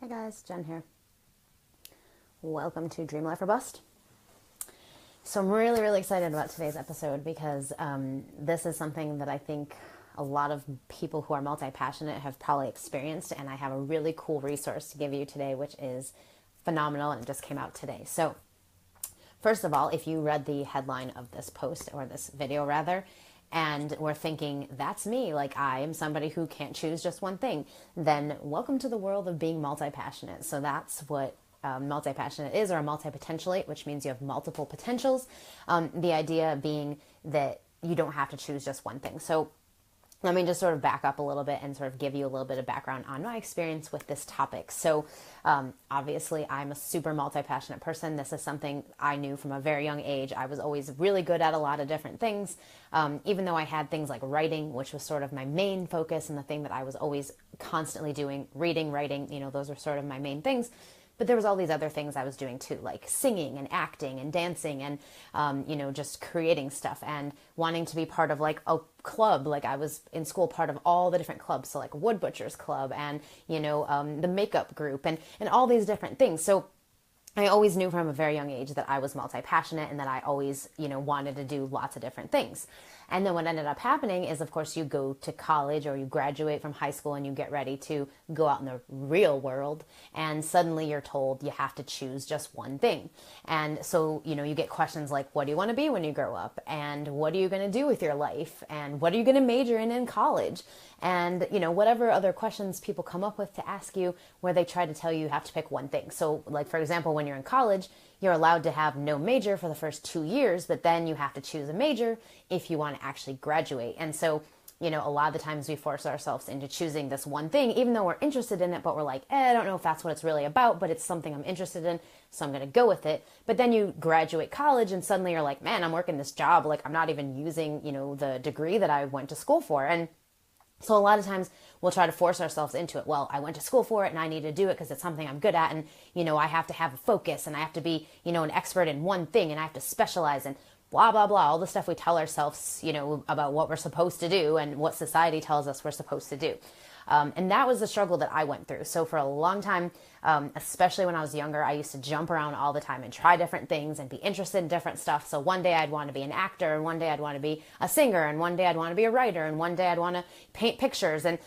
Hi guys, Jen here. Welcome to Dream Life or Bust. So I'm really excited about today's episode because this is something that I think a lot of people who are multi-passionate have probably experienced, and I have a really cool resource to give you today, which is phenomenal, and it just came out today. So first of all, if you read the headline of this post, or this video rather, and we're thinking, that's me, like I am somebody who can't choose just one thing, then welcome to the world of being multi-passionate. So that's what multi-passionate is, or a multi-potentialate, which means you have multiple potentials. The idea being that you don't have to choose just one thing. So let me just sort of back up a little bit and sort of give you a little bit of background on my experience with this topic. So obviously I'm a super multi-passionate person. This is something I knew from a very young age. I was always really good at a lot of different things, even though I had things like writing, which was sort of my main focus and the thing that I was always constantly doing. Reading, writing, those were sort of my main things. But there was all these other things I was doing too, like singing and acting and dancing and, just creating stuff and wanting to be part of like a club. Like I was in school part of all the different clubs. So like Wood Butchers Club and, the makeup group and all these different things. So I always knew from a very young age that I was multi-passionate and that I always, wanted to do lots of different things. And then what ended up happening is, of course, you go to college or you graduate from high school and you get ready to go out in the real world. And suddenly you're told you have to choose just one thing. And so, you get questions like, what do you want to be when you grow up? And what are you going to do with your life? And what are you going to major in college? And, whatever other questions people come up with to ask you, where they try to tell you have to pick one thing. So like, for example, when you're in college, you're allowed to have no major for the first 2 years, but then you have to choose a major if you want to actually graduate. And so, a lot of the times we force ourselves into choosing this one thing, even though we're interested in it, but we're like, I don't know if that's what it's really about, but it's something I'm interested in, so I'm going to go with it. But then you graduate college and suddenly you're like, man, I'm working this job. Like I'm not even using, the degree that I went to school for. And so a lot of times we'll try to force ourselves into it. Well, I went to school for it and I need to do it because it's something I'm good at. And, I have to have a focus and I have to be, an expert in one thing and I have to specialize in blah, blah, blah. All the stuff we tell ourselves, about what we're supposed to do and what society tells us we're supposed to do. And that was the struggle that I went through. So for a long time, especially when I was younger, I used to jump around all the time and try different things and be interested in different stuff. So one day I'd want to be an actor, and one day I'd want to be a singer, and one day I'd want to be a writer, and one day I'd want to paint pictures. And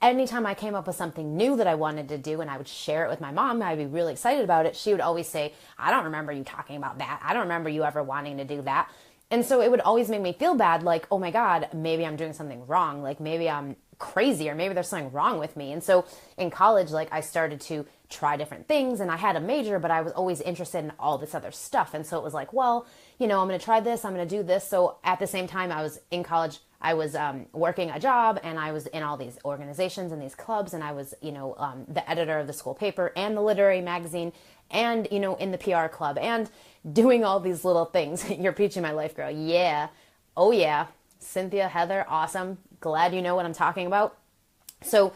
anytime I came up with something new that I wanted to do and I would share it with my mom, I'd be really excited about it. She would always say, I don't remember you talking about that. I don't remember you ever wanting to do that. And so it would always make me feel bad, like, oh my God, maybe I'm doing something wrong. Like maybe I'm crazy, or maybe there's something wrong with me. And so in college, like I started to try different things, and I had a major, but I was always interested in all this other stuff. And so it was like, well, I'm going to try this, I'm going to do this. So at the same time I was in college, I was working a job, and I was in all these organizations and these clubs, and I was, the editor of the school paper and the literary magazine, and, in the PR club, and doing all these little things. You're preaching my life, girl. Yeah. Oh yeah. Cynthia, Heather, awesome. Glad you know what I'm talking about. So,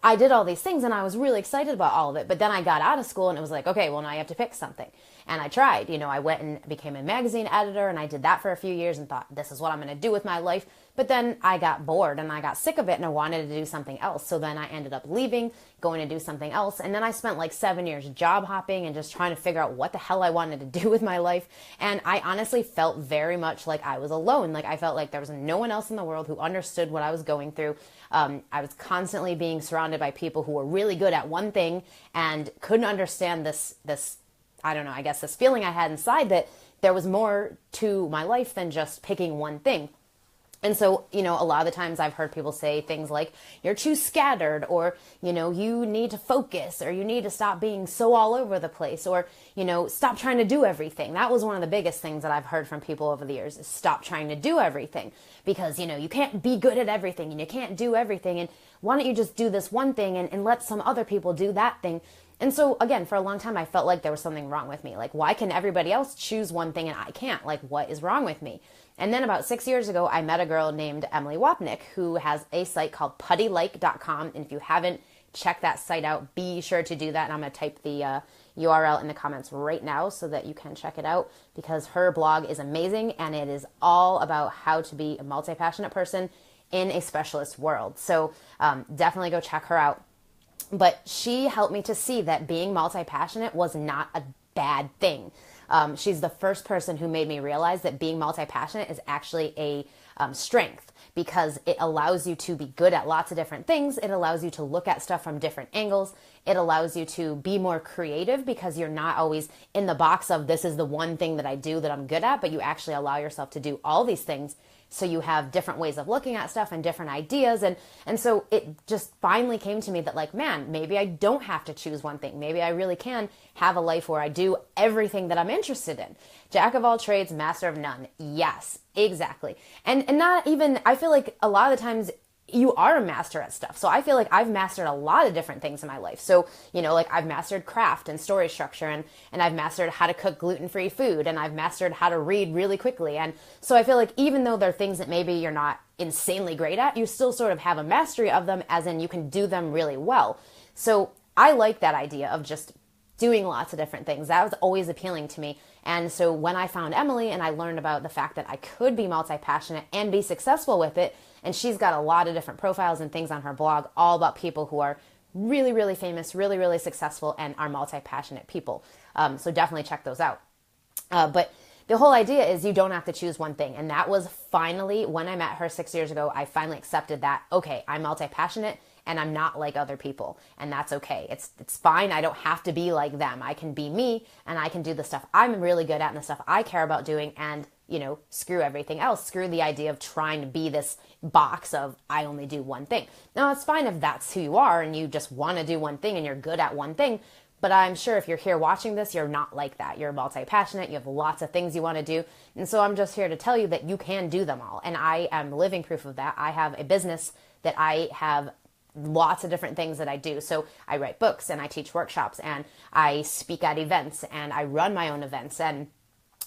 I did all these things and I was really excited about all of it. But then I got out of school and it was like, okay, well now you have to pick something. And I tried, I went and became a magazine editor, and I did that for a few years and thought, this is what I'm going to do with my life. But then I got bored and I got sick of it and I wanted to do something else. So then I ended up leaving, going to do something else. And then I spent like 7 years job hopping and just trying to figure out what the hell I wanted to do with my life. And I honestly felt very much like I was alone. Like I felt like there was no one else in the world who understood what I was going through. I was constantly being surrounded by people who were really good at one thing and couldn't understand this, I don't know, I guess this feeling I had inside that there was more to my life than just picking one thing. And so, a lot of the times I've heard people say things like, you're too scattered, or, you need to focus, or you need to stop being so all over the place, or, stop trying to do everything. That was one of the biggest things that I've heard from people over the years, is stop trying to do everything, because, you can't be good at everything and you can't do everything. And why don't you just do this one thing and let some other people do that thing? And so again, for a long time, I felt like there was something wrong with me. Like, why can everybody else choose one thing and I can't? Like, what is wrong with me? And then about 6 years ago, I met a girl named Emily Wapnick, who has a site called puttylike.com. And if you haven't checked that site out, be sure to do that. And I'm going to type the URL in the comments right now so that you can check it out, because her blog is amazing. And it is all about how to be a multi-passionate person in a specialist world. So definitely go check her out. But she helped me to see that being multi-passionate was not a bad thing. She's the first person who made me realize that being multi-passionate is actually a strength, because it allows you to be good at lots of different things. It allows you to look at stuff from different angles. It allows you to be more creative, because you're not always in the box of this is the one thing that I do that I'm good at, but you actually allow yourself to do all these things. So you have different ways of looking at stuff and different ideas. And so it just finally came to me that, like, man, maybe I don't have to choose one thing. Maybe I really can have a life where I do everything that I'm interested in. Jack of all trades, master of none. Yes, exactly. And not even, I feel like a lot of the times you are a master at stuff. So I feel like I've mastered a lot of different things in my life. So, like I've mastered craft and story structure, and I've mastered how to cook gluten-free food, and I've mastered how to read really quickly. And so I feel like even though there are things that maybe you're not insanely great at, you still sort of have a mastery of them, as in you can do them really well. So I like that idea of just doing lots of different things. That was always appealing to me. And so when I found Emily and I learned about the fact that I could be multi-passionate and be successful with it, and she's got a lot of different profiles and things on her blog all about people who are really, really famous, really, really successful, and are multi-passionate people. So definitely check those out. But the whole idea is you don't have to choose one thing. And that was finally, when I met her 6 years ago, I finally accepted that, okay, I'm multi-passionate and I'm not like other people. And that's okay. It's fine. I don't have to be like them. I can be me, and I can do the stuff I'm really good at and the stuff I care about doing, and screw everything else. Screw the idea of trying to be this box of I only do one thing. Now, it's fine if that's who you are and you just want to do one thing and you're good at one thing. But I'm sure if you're here watching this, you're not like that. You're multi-passionate. You have lots of things you want to do. And so I'm just here to tell you that you can do them all. And I am living proof of that. I have a business that I have lots of different things that I do. So I write books, and I teach workshops, and I speak at events, and I run my own events, and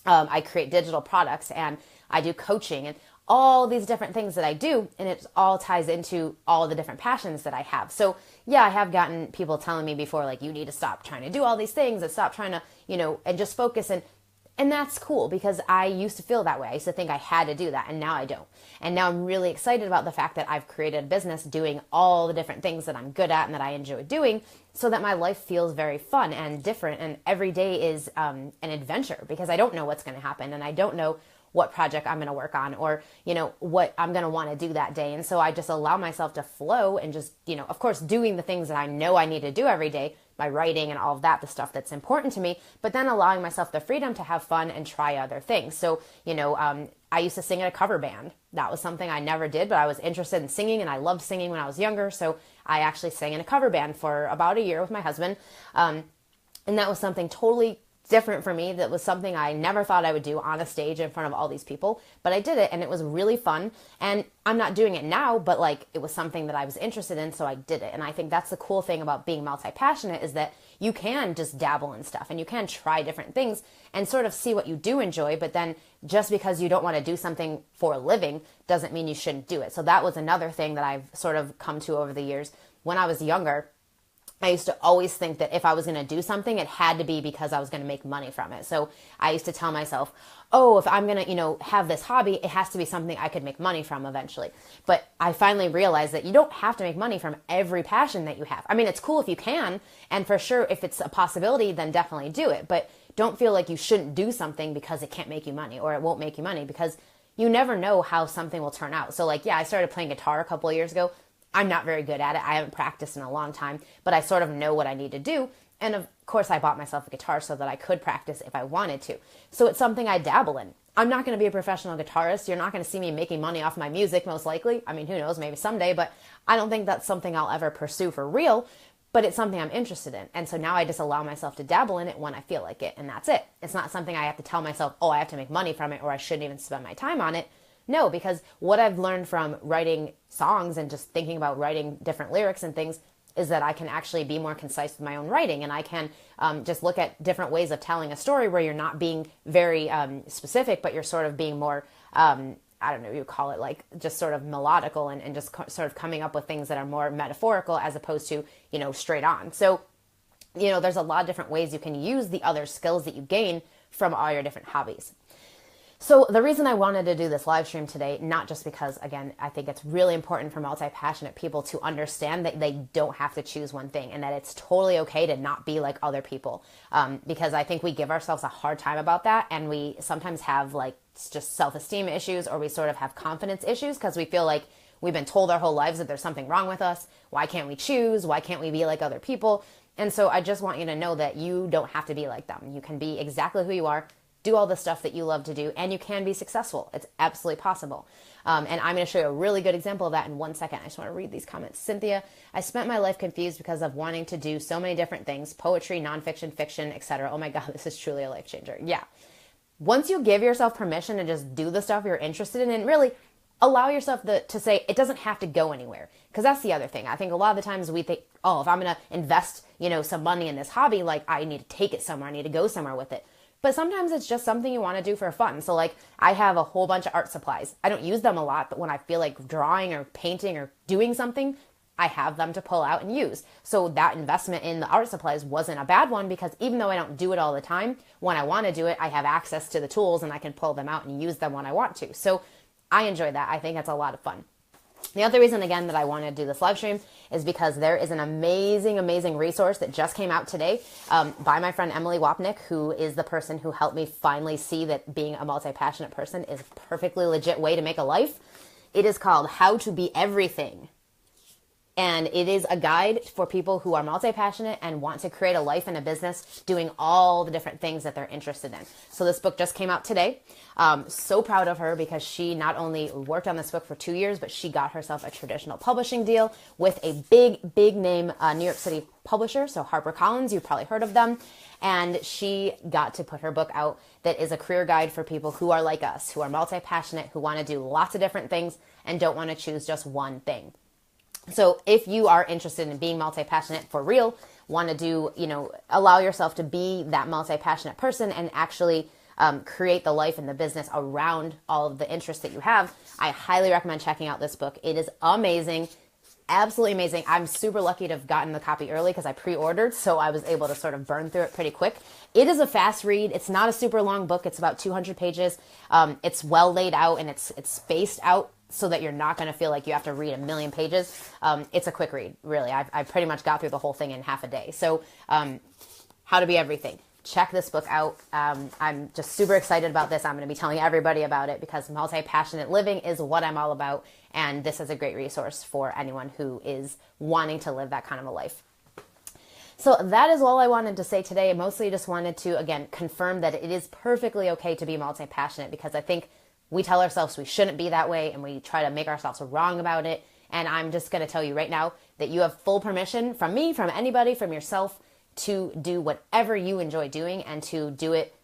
I create digital products, and I do coaching, and all these different things that I do, and it all ties into all the different passions that I have. So yeah, I have gotten people telling me before, like, you need to stop trying to do all these things and stop trying to, and just focus. And that's cool, because I used to feel that way. I used to think I had to do that, and now I don't. And now I'm really excited about the fact that I've created a business doing all the different things that I'm good at and that I enjoy doing, so that my life feels very fun and different, and every day is an adventure, because I don't know what's going to happen, and I don't know what project I'm going to work on, or, what I'm going to want to do that day. And so I just allow myself to flow, and just, of course, doing the things that I know I need to do every day, my writing and all of that, the stuff that's important to me, but then allowing myself the freedom to have fun and try other things. So, I used to sing in a cover band. That was something I never did, but I was interested in singing, and I loved singing when I was younger. So I actually sang in a cover band for about a year with my husband. And that was something totally different for me. That was something I never thought I would do on a stage in front of all these people, but I did it, and it was really fun. And I'm not doing it now, but like, it was something that I was interested in, so I did it. And I think that's the cool thing about being multi-passionate, is that you can just dabble in stuff, and you can try different things and sort of see what you do enjoy. But then just because you don't want to do something for a living doesn't mean you shouldn't do it. So that was another thing that I've sort of come to over the years. When I was younger, I used to always think that if I was going to do something, it had to be because I was going to make money from it. So I used to tell myself, oh, if I'm going to, have this hobby, it has to be something I could make money from eventually. But I finally realized that you don't have to make money from every passion that you have. I mean, it's cool if you can, and for sure, if it's a possibility, then definitely do it. But don't feel like you shouldn't do something because it can't make you money, or it won't make you money, because you never know how something will turn out. So like, yeah, I started playing guitar a couple of years ago. I'm not very good at it. I haven't practiced in a long time, but I sort of know what I need to do. And of course, I bought myself a guitar so that I could practice if I wanted to. So it's something I dabble in. I'm not going to be a professional guitarist. You're not going to see me making money off my music, most likely. I mean, who knows, maybe someday, but I don't think that's something I'll ever pursue for real, but it's something I'm interested in. And so now I just allow myself to dabble in it when I feel like it, and that's it. It's not something I have to tell myself, oh, I have to make money from it, or I shouldn't even spend my time on it. No, because what I've learned from writing songs and just thinking about writing different lyrics and things is that I can actually be more concise with my own writing, and I can just look at different ways of telling a story where you're not being very specific, but you're sort of being more, I don't know, you call it like just sort of melodical, and just sort of coming up with things that are more metaphorical as opposed to, straight on. So, there's a lot of different ways you can use the other skills that you gain from all your different hobbies. So the reason I wanted to do this live stream today, not just because, again, I think it's really important for multi-passionate people to understand that they don't have to choose one thing and that it's totally okay to not be like other people. Because I think we give ourselves a hard time about that, and we sometimes have like just self-esteem issues, or we sort of have confidence issues because we feel like we've been told our whole lives that there's something wrong with us. Why can't we choose? Why can't we be like other people? And so I just want you to know that you don't have to be like them. You can be exactly who you are, do all the stuff that you love to do, and you can be successful. It's absolutely possible. And I'm going to show you a really good example of that in 1 second. I just want to read these comments. Cynthia, I spent my life confused because of wanting to do so many different things, poetry, nonfiction, fiction, etc. Oh my God, this is truly a life changer. Yeah. Once you give yourself permission to just do the stuff you're interested in, and really allow yourself to say it doesn't have to go anywhere. Because that's the other thing. I think a lot of the times we think, oh, if I'm going to invest, some money in this hobby, like I need to take it somewhere. I need to go somewhere with it. But sometimes it's just something you want to do for fun. So like I have a whole bunch of art supplies. I don't use them a lot, but when I feel like drawing or painting or doing something, I have them to pull out and use. So that investment in the art supplies wasn't a bad one, because even though I don't do it all the time, when I want to do it, I have access to the tools and I can pull them out and use them when I want to. So I enjoy that. I think it's a lot of fun. The other reason, again, that I want to do this live stream is because there is an amazing, amazing resource that just came out today by my friend Emily Wapnick, who is the person who helped me finally see that being a multi-passionate person is a perfectly legit way to make a life. It is called How to Be Everything. And it is a guide for people who are multi-passionate and want to create a life and a business doing all the different things that they're interested in. So this book just came out today. So proud of her, because she not only worked on this book for 2 years, but she got herself a traditional publishing deal with a big name New York City publisher. So HarperCollins, you've probably heard of them. And she got to put her book out that is a career guide for people who are like us, who are multi-passionate, who want to do lots of different things and don't want to choose just one thing. So if you are interested in being multi-passionate for real, want to do, allow yourself to be that multi-passionate person and actually create the life and the business around all of the interests that you have, I highly recommend checking out this book. It is amazing. Absolutely amazing. I'm super lucky to have gotten the copy early because I pre-ordered, so I was able to sort of burn through it pretty quick. It is a fast read. It's not a super long book. It's about 200 pages. It's well laid out and it's spaced out so that you're not going to feel like you have to read a million pages. It's a quick read, really. I pretty much got through the whole thing in half a day. So How to Be Everything. Check this book out. I'm just super excited about this. I'm going to be telling everybody about it because multi-passionate living is what I'm all about. And this is a great resource for anyone who is wanting to live that kind of a life. So that is all I wanted to say today. I mostly just wanted to, again, confirm that it is perfectly okay to be multi-passionate, because I think we tell ourselves we shouldn't be that way and we try to make ourselves wrong about it. And I'm just going to tell you right now that you have full permission from me, from anybody, from yourself, to do whatever you enjoy doing and to do it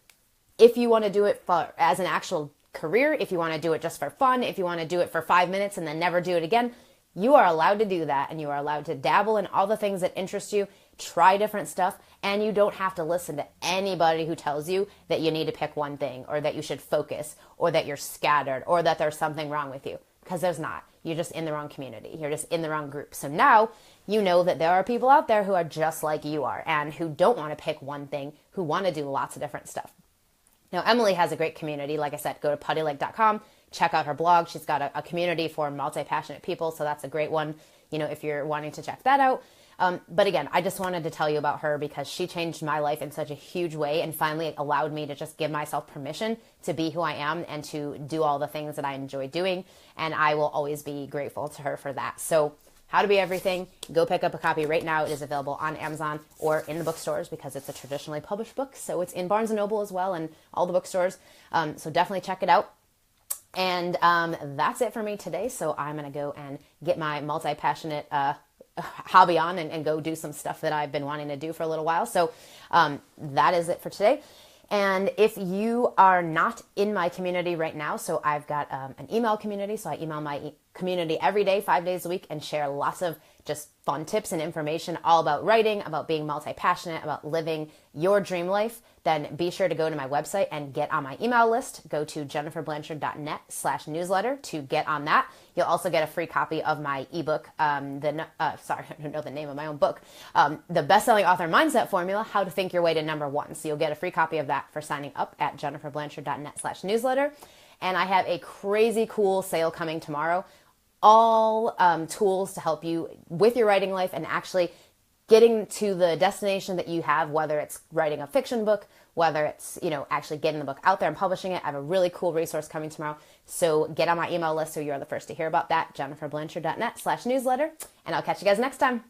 if you want to do it as an actual career, if you want to do it just for fun, if you want to do it for 5 minutes and then never do it again. You are allowed to do that, and you are allowed to dabble in all the things that interest you, try different stuff, and you don't have to listen to anybody who tells you that you need to pick one thing, or that you should focus, or that you're scattered, or that there's something wrong with you, because there's not. You're just in the wrong community. You're just in the wrong group. So now you know that there are people out there who are just like you are and who don't want to pick one thing, who want to do lots of different stuff. Now, Emily has a great community. Like I said, go to puttylake.com. Check out her blog. She's got a community for multi-passionate people, so that's a great one, if you're wanting to check that out. But again, I just wanted to tell you about her because she changed my life in such a huge way and finally allowed me to just give myself permission to be who I am and to do all the things that I enjoy doing. And I will always be grateful to her for that. So How to Be Everything, go pick up a copy right now. It is available on Amazon or in the bookstores because it's a traditionally published book. So it's in Barnes & Noble as well and all the bookstores. So definitely check it out. And that's it for me today. So I'm going to go and get my multi-passionate hobby on and go do some stuff that I've been wanting to do for a little while. So that is it for today. And if you are not in my community right now, so I've got an email community. So I email my community every day, 5 days a week, and share lots of just fun tips and information all about writing, about being multi-passionate, about living your dream life, then be sure to go to my website and get on my email list. Go to jenniferblanchard.net/newsletter to get on that. You'll also get a free copy of my ebook, sorry, I don't know the name of my own book, The Best-Selling Author Mindset Formula, How to Think Your Way to Number One. So you'll get a free copy of that for signing up at jenniferblanchard.net/newsletter. And I have a crazy cool sale coming tomorrow. All tools to help you with your writing life and actually getting to the destination that you have, whether it's writing a fiction book, whether it's, actually getting the book out there and publishing it. I have a really cool resource coming tomorrow. So get on my email list so you're the first to hear about that, jenniferblanchard.net/newsletter. And I'll catch you guys next time.